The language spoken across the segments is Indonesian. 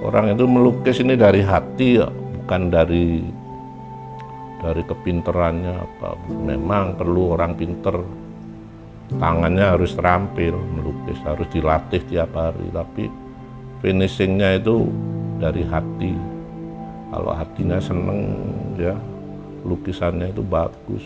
Orang itu melukis ini dari hati ya, bukan dari kepinterannya apa. Memang perlu orang pinter, tangannya harus terampil melukis, harus dilatih tiap hari, tapi finishingnya itu dari hati. Kalau hatinya seneng ya, lukisannya itu bagus.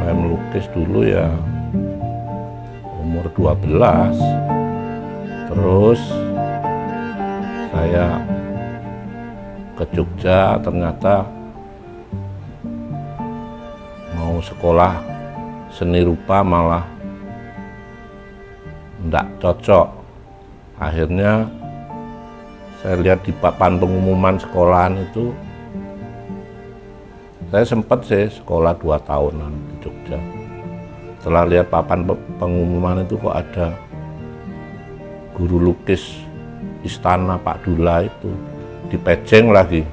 Saya melukis dulu ya umur 12, terus saya ke Jogja, ternyata mau sekolah seni rupa malah enggak cocok. Akhirnya saya lihat di papan pengumuman sekolahan itu, saya sempat sih sekolah 2 tahunan di Jogja. Setelah lihat papan pengumuman itu kok ada guru lukis istana Pak Dula itu di Pejeng lagi.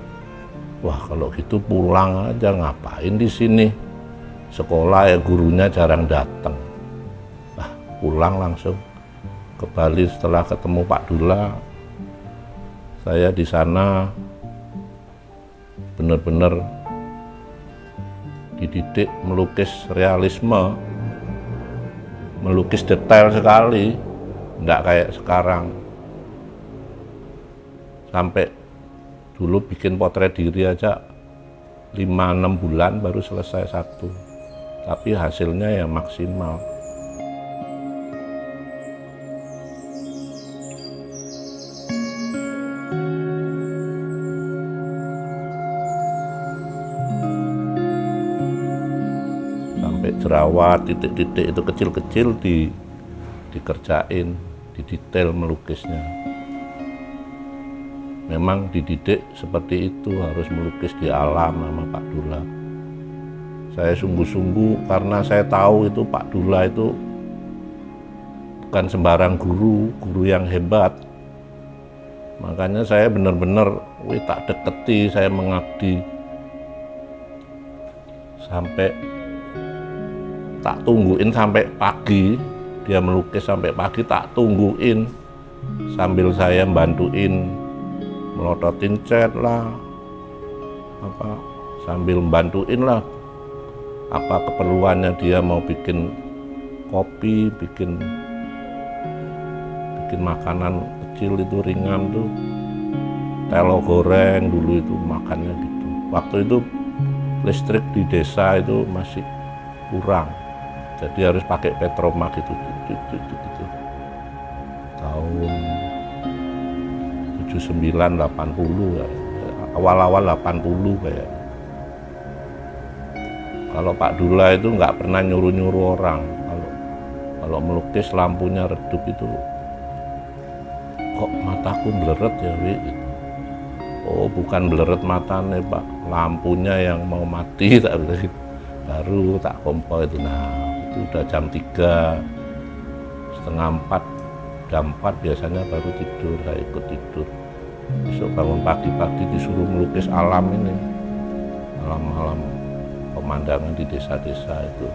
Wah, kalau gitu pulang aja, ngapain di sini? Sekolah ya gurunya jarang datang. Nah, pulang langsung ke Bali. Setelah ketemu Pak Dula, saya di sana benar-benar dididik melukis realisme, melukis detail sekali, enggak kayak sekarang. Sampai dulu bikin potret diri aja 5-6 bulan baru selesai satu, tapi hasilnya ya maksimal. Sampai jerawat, titik-titik itu kecil-kecil dikerjain, didetail melukisnya. Memang dididik seperti itu, harus melukis di alam sama Pak Dula. Saya sungguh-sungguh karena saya tahu itu Pak Dula itu bukan sembarang guru yang hebat. Makanya saya benar-benar tak deketi, saya mengabdi. Sampai tak tungguin sampai pagi, dia melukis sampai pagi, tak tungguin sambil saya bantuin melototin cat lah, sambil bantuin lah apa keperluannya. Dia mau bikin kopi, bikin makanan kecil itu ringan tuh, telo goreng dulu itu makannya gitu. Waktu itu listrik di desa itu masih kurang, jadi harus pakai petromak gitu. Tahun 79, 80 ya, awal-awal 80 kayak. Kalau Pak Dula itu nggak pernah nyuruh-nyuruh orang. Kalau melukis lampunya redup itu, kok mataku bleret ya, Wi? Oh, bukan bleret matanya Pak, lampunya yang mau mati. Tak bilang gitu. Baru tak kompor itu. Nah, itu udah jam 3, setengah 4, jam 4 biasanya baru tidur. Saya ikut tidur. Besok bangun pagi-pagi disuruh melukis alam ini, alam pemandangan di desa-desa itu.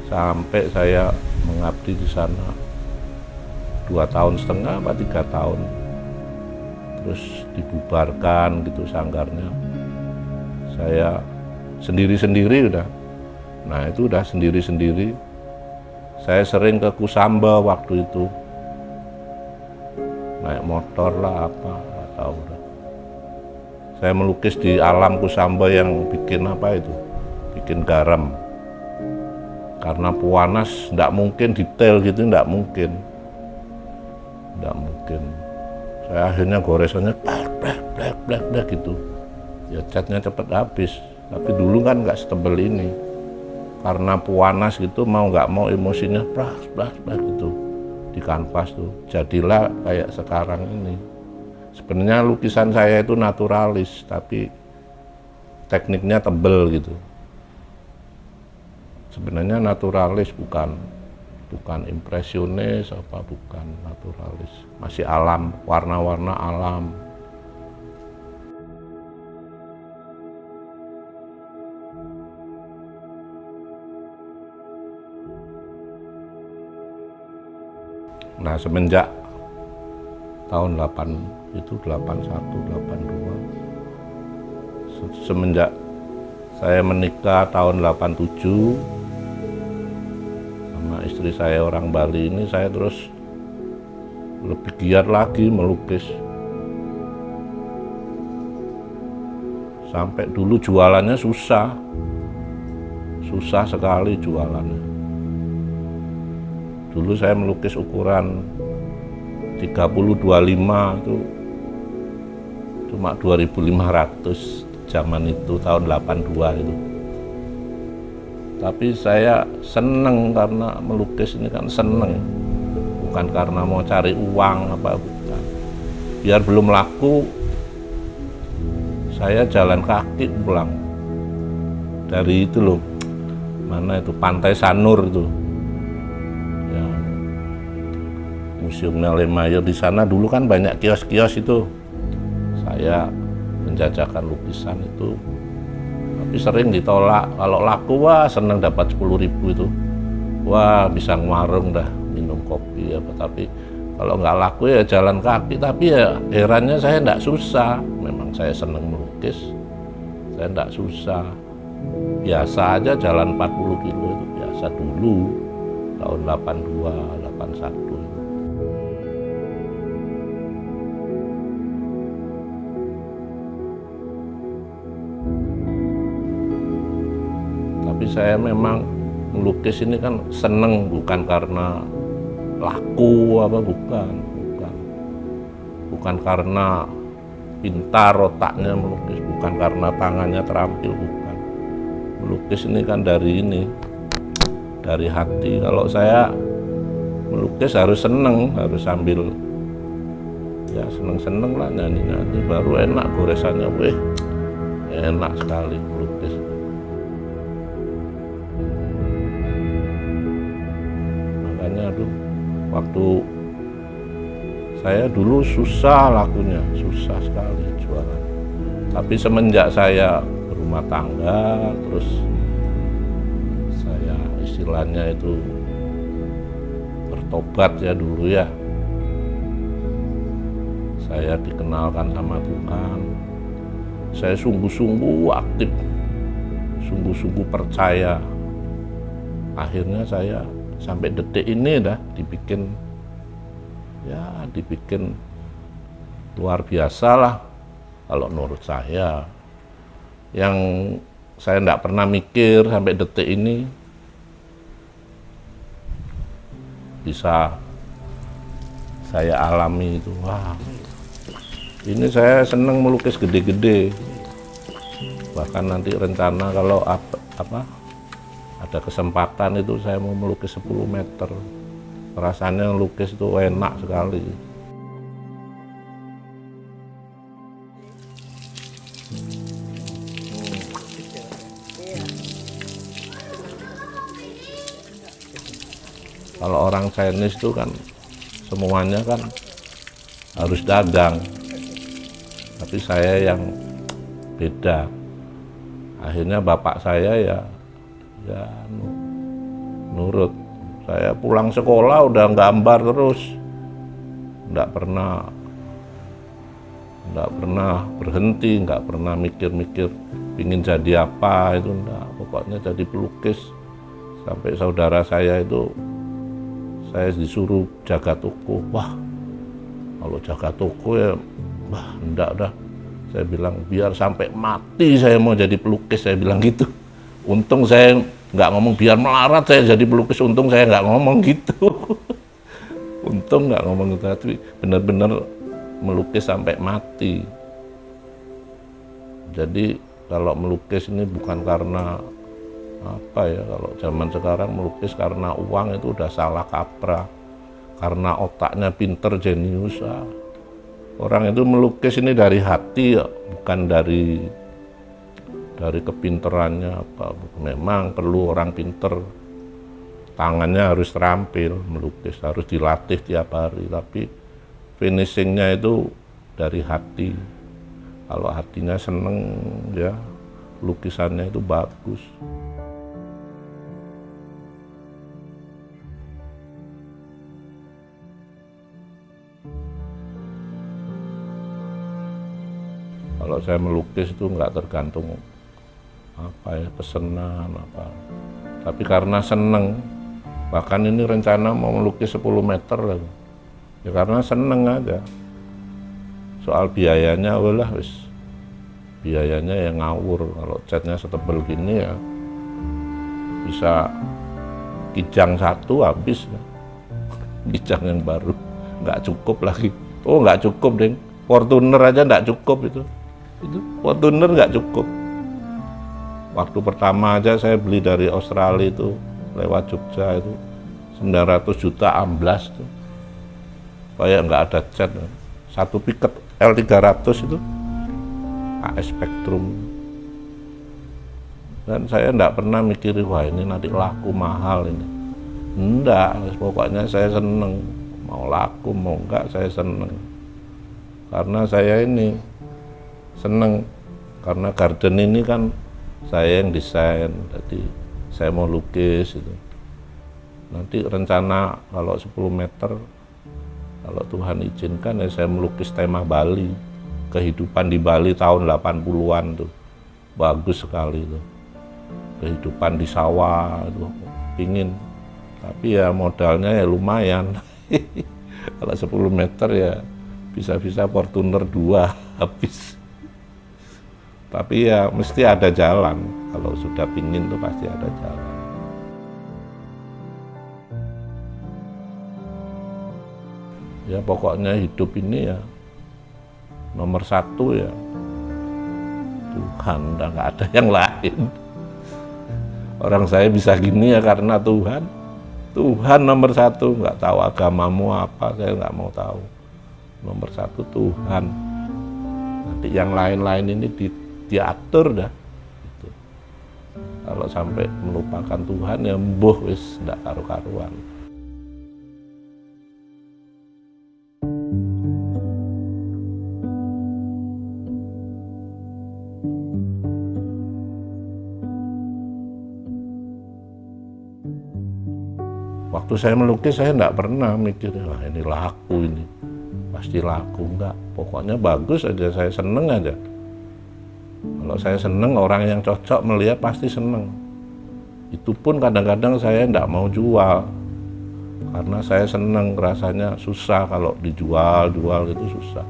Sampai saya mengabdi di sana 2,5 tahun apa 3 tahun, terus dibubarkan gitu sanggarnya. Saya sendiri-sendiri udah. Nah, itu udah sendiri-sendiri. Saya sering ke Kusamba waktu itu, naik motor lah apa, nggak tahu udah. Saya melukis di alam Kusamba yang bikin apa itu, bikin garam. Karena Puanas nggak mungkin detail gitu, nggak mungkin. Saya akhirnya goresannya blek gitu. Ya catnya cepet habis. Tapi dulu kan nggak setebel ini. Karena Puanas gitu mau nggak mau emosinya plas gitu. di kanvas tuh, jadilah kayak sekarang ini. Sebenarnya lukisan saya itu naturalis, tapi tekniknya tebel gitu. Sebenarnya naturalis, bukan impresionis apa, bukan naturalis. Masih alam, warna-warna alam. Nah, semenjak tahun 81, 82, semenjak saya menikah tahun 87 sama istri saya orang Bali ini, saya terus lebih giat lagi melukis. Sampai dulu jualannya susah sekali jualannya. Dulu saya melukis ukuran 30-25 itu cuma 2.500 zaman itu, tahun 82 itu. Tapi saya seneng karena melukis ini kan seneng, bukan karena mau cari uang apa, bukan. Biar belum laku, saya jalan kaki pulang dari itu loh, mana itu, Pantai Sanur itu. Museumnya Lemayer di sana dulu kan banyak kios-kios itu. Saya menjajakan lukisan itu, tapi sering ditolak. Kalau laku, wah seneng dapat 10.000 itu. Wah bisa ngewarung dah, minum kopi apa. Tapi kalau nggak laku ya jalan kaki. Tapi ya herannya saya nggak susah. Memang saya seneng melukis, saya nggak susah. Biasa aja jalan 40 kilo itu biasa dulu, tahun 82, 81 itu. Tapi saya memang melukis ini kan seneng, bukan karena laku apa, bukan karena pintar otaknya melukis, bukan karena tangannya terampil, bukan. Melukis ini kan dari hati. Kalau saya melukis harus seneng, harus sambil ya seneng-seneng lah, nyanyi-nyanyi, baru enak goresannya. Wih, enak sekali melukis. Aduh, waktu saya dulu susah lakunya, susah sekali jualan. Tapi semenjak saya berumah tangga, terus saya istilahnya itu bertobat ya dulu ya. Saya dikenalkan sama Tuhan. Saya sungguh-sungguh aktif, sungguh-sungguh percaya. Akhirnya saya sampai detik ini dah dibikin luar biasa lah kalau menurut saya. Yang saya enggak pernah mikir sampai detik ini bisa saya alami itu. Wah, ini saya seneng melukis gede-gede. Bahkan nanti rencana kalau ada kesempatan itu saya mau melukis 10 meter. Rasanya melukis itu enak sekali. Kalau orang Chinese itu kan semuanya kan harus dagang. Tapi saya yang beda. Akhirnya bapak saya ya nurut. Saya pulang sekolah udah gambar terus, nggak pernah berhenti, nggak pernah mikir-mikir pingin jadi apa itu, enggak. Pokoknya jadi pelukis. Sampai saudara saya itu saya disuruh jaga toko. Wah, kalau jaga toko ya enggak dah. Saya bilang biar sampai mati saya mau jadi pelukis, saya bilang gitu. Untung saya nggak ngomong biar melarat saya jadi pelukis, untung saya nggak ngomong gitu. Untung nggak ngomong gitu, tapi benar-benar melukis sampai mati. Jadi kalau melukis ini bukan karena apa ya, kalau zaman sekarang melukis karena uang itu udah salah kaprah. karena otaknya pinter, jenius. Orang itu melukis ini dari hati ya, bukan dari kepinterannya apa. Memang perlu orang pinter, tangannya harus terampil melukis, harus dilatih tiap hari, tapi finishingnya itu dari hati. Kalau hatinya seneng ya, lukisannya itu bagus. Kalau saya melukis itu nggak tergantung apa ya, pesanan apa. Tapi karena seneng, bahkan ini rencana mau melukis 10 meter lah. Ya karena seneng aja. Soal biayanya, walah wis. Biayanya ya ngawur. Kalau catnya setebal gini ya bisa kijang 1 habis. Kijang yang baru nggak cukup lagi. Oh nggak cukup deng. Fortuner aja nggak cukup itu Fortuner nggak cukup. Waktu pertama aja saya beli dari Australia itu lewat Jogja itu 900 juta amblas tuh, kayak nggak ada cat. Satu piket L300 itu AS Spectrum. Dan saya nggak pernah mikirin wah ini nanti laku mahal ini. Enggak, pokoknya saya seneng, mau laku mau enggak saya seneng. Karena saya ini seneng, karena garden ini kan saya yang desain, jadi saya mau lukis itu. Nanti rencana kalau 10 meter, kalau Tuhan izinkan ya saya melukis tema Bali, kehidupan di Bali tahun 80-an tuh, bagus sekali tuh, kehidupan di sawah itu, pingin. Tapi ya modalnya ya lumayan, kalau 10 meter ya bisa-bisa Fortuner 2 habis. Tapi ya mesti ada jalan, kalau sudah pingin tuh pasti ada jalan. Ya pokoknya hidup ini ya nomor 1 ya Tuhan, udah nggak ada yang lain. Orang saya bisa gini ya karena Tuhan. Tuhan nomor 1, nggak tahu agamamu apa, saya nggak mau tahu. Nomor 1 Tuhan. Nanti yang lain-lain ini diatur dah. Gitu. Kalau sampai melupakan Tuhan ya mbuh wis ndak karu-karuan. Waktu saya melukis saya ndak pernah mikir wah ini laku ini. Pasti laku, enggak. Pokoknya bagus aja, saya seneng aja. Kalau saya seneng, orang yang cocok melihat pasti seneng. Itu pun kadang-kadang saya enggak mau jual. Karena saya seneng, rasanya susah kalau jual itu susah.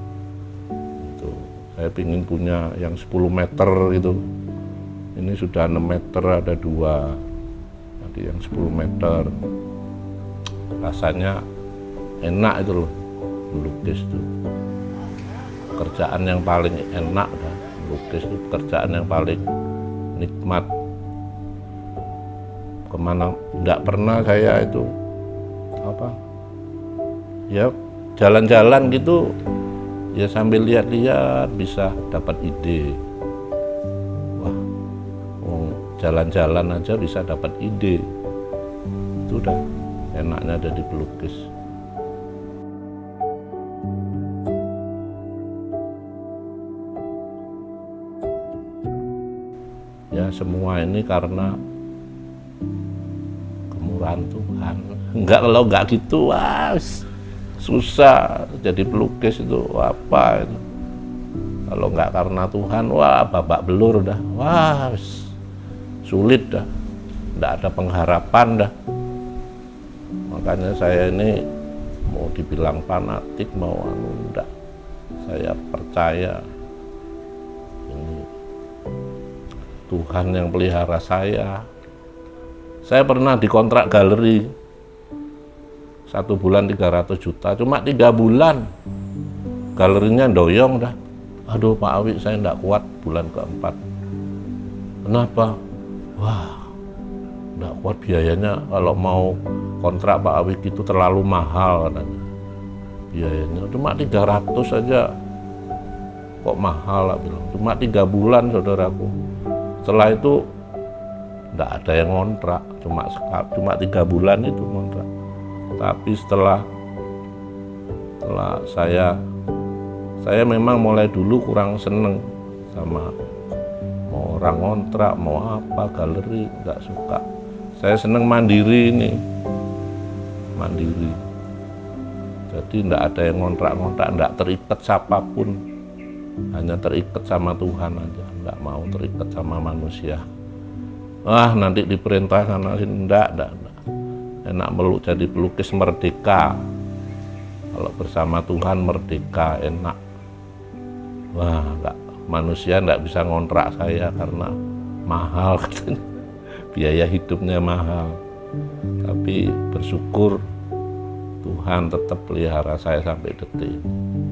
Itu. Saya pingin punya yang 10 meter itu. Ini sudah 6 meter, ada 2. Nanti yang 10 meter. Rasanya enak itu loh, melukis itu. Kerjaan yang paling enak dah. Lukis itu pekerjaan yang paling nikmat. Kemana enggak pernah saya itu apa ya jalan-jalan gitu ya sambil lihat-lihat bisa dapat ide. Wah, jalan-jalan aja bisa dapat ide. Itu udah enaknya ada di pelukis. Ya semua ini karena kemurahan Tuhan. Kalau enggak gitu, wah susah jadi pelukis itu apa itu. Kalau enggak karena Tuhan, wah babak belur dah. Wah sulit dah. Enggak ada pengharapan dah. Makanya saya ini mau dibilang fanatik mau enggak. Saya percaya Tuhan yang pelihara saya. Saya pernah dikontrak galeri 1 bulan 300 juta, cuma 3 bulan galerinya doyong dah. Aduh Pak Awi, saya enggak kuat bulan keempat. Kenapa? Wah, enggak kuat biayanya, kalau mau kontrak Pak Awik itu terlalu mahal katanya. Biayanya cuma 300 aja kok mahal lah bilang. Cuma 3 bulan saudaraku. Setelah itu enggak ada yang ngontrak, cuma 3 bulan itu ngontrak. Tapi setelah saya memang mulai dulu kurang seneng sama mau orang ngontrak, mau apa, galeri, nggak suka. Saya seneng mandiri ini, mandiri. Jadi nggak ada yang ngontrak-ngontrak, nggak terikat siapapun, hanya terikat sama Tuhan aja, nggak mau terikat sama manusia. Wah, nanti diperintah sana sini, enggak. Enak meluk jadi pelukis merdeka. Kalau bersama Tuhan merdeka, enak. Wah, enggak, manusia enggak bisa ngontrak saya karena mahal katanya. Biaya hidupnya mahal. Tapi bersyukur Tuhan tetap pelihara saya sampai detik ini.